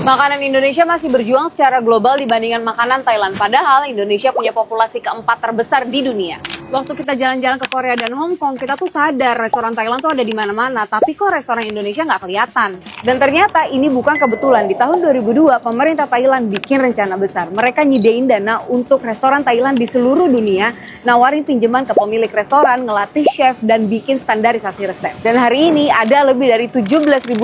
Makanan Indonesia masih berjuang secara global dibandingkan makanan Thailand. Padahal Indonesia punya populasi keempat terbesar di dunia. Waktu kita jalan-jalan ke Korea dan Hong Kong, kita tuh sadar restoran Thailand tuh ada di mana-mana. Tapi kok restoran Indonesia nggak kelihatan? Dan ternyata ini bukan kebetulan. Di tahun 2002, pemerintah Thailand bikin rencana besar. Mereka nyediain dana untuk restoran Thailand di seluruh dunia, nawarin pinjaman ke pemilik restoran, ngelatih chef, dan bikin standarisasi resep. Dan hari ini ada lebih dari 17.500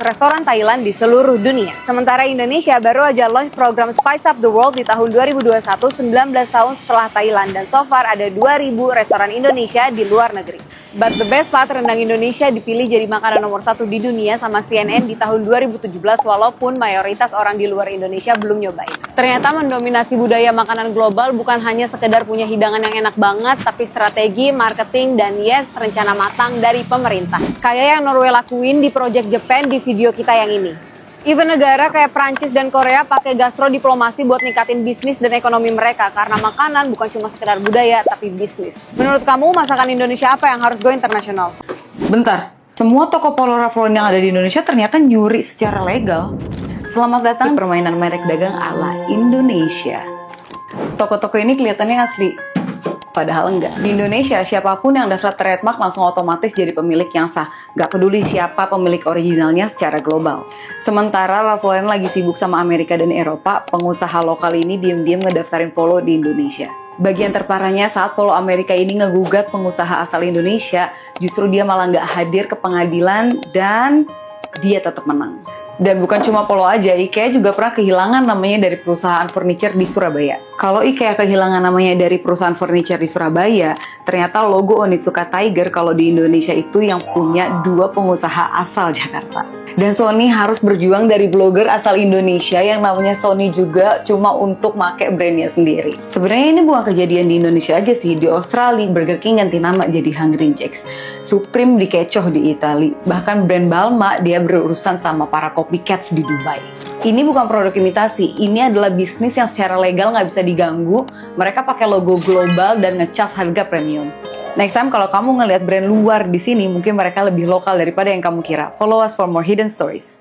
restoran Thailand di seluruh dunia. Sementara Indonesia baru aja launch program Spice Up the World di tahun 2021, 19 tahun setelah Thailand. Dan so far ada 2.000 restoran Indonesia di luar negeri. But the best part, rendang Indonesia dipilih jadi makanan nomor 1 di dunia sama CNN di tahun 2017 walaupun mayoritas orang di luar Indonesia belum nyobain. Ternyata mendominasi budaya makanan global bukan hanya sekedar punya hidangan yang enak banget, tapi strategi, marketing, dan yes, rencana matang dari pemerintah. Kayak yang Norway lakuin di Project Japan di video kita yang ini. Even negara kayak Prancis dan Korea pakai gastrodiplomasi buat ningkatin bisnis dan ekonomi mereka karena makanan bukan cuma sekedar budaya tapi bisnis. Menurut kamu masakan Indonesia apa yang harus go internasional? Bentar, semua toko Polo Ralph Lauren yang ada di Indonesia ternyata nyuri secara legal. Selamat datang di permainan merek dagang ala Indonesia. Toko-toko ini kelihatannya asli, padahal enggak. Di Indonesia, siapapun yang daftar trademark langsung otomatis jadi pemilik yang sah. Gak peduli siapa pemilik originalnya secara global. Sementara Ralph Lauren lagi sibuk sama Amerika dan Eropa, pengusaha lokal ini diem-diem ngedaftarin Polo di Indonesia. Bagian terparahnya saat Polo Amerika ini ngegugat pengusaha asal Indonesia, justru dia malah nggak hadir ke pengadilan dan dia tetap menang. Dan bukan cuma Polo aja, IKEA juga pernah kehilangan namanya dari perusahaan furniture di Surabaya. Kalau IKEA kehilangan namanya dari perusahaan furniture di Surabaya, ternyata logo Onitsuka Tiger kalau di Indonesia itu yang punya 2 pengusaha asal Jakarta. Dan Sony harus berjuang dari blogger asal Indonesia yang namanya Sony juga cuma untuk make brandnya sendiri. Sebenarnya ini bukan kejadian di Indonesia aja sih. Di Australia, Burger King ganti nama jadi Hungry Jack's. Supreme dikecoh di Italia. Bahkan brand Balma dia berurusan sama para copycats di Dubai. Ini bukan produk imitasi, ini adalah bisnis yang secara legal nggak bisa diganggu. Mereka pakai logo global dan ngecas harga premium. Next time kalau kamu ngelihat brand luar di sini, mungkin mereka lebih lokal daripada yang kamu kira. Follow us for more hidden stories.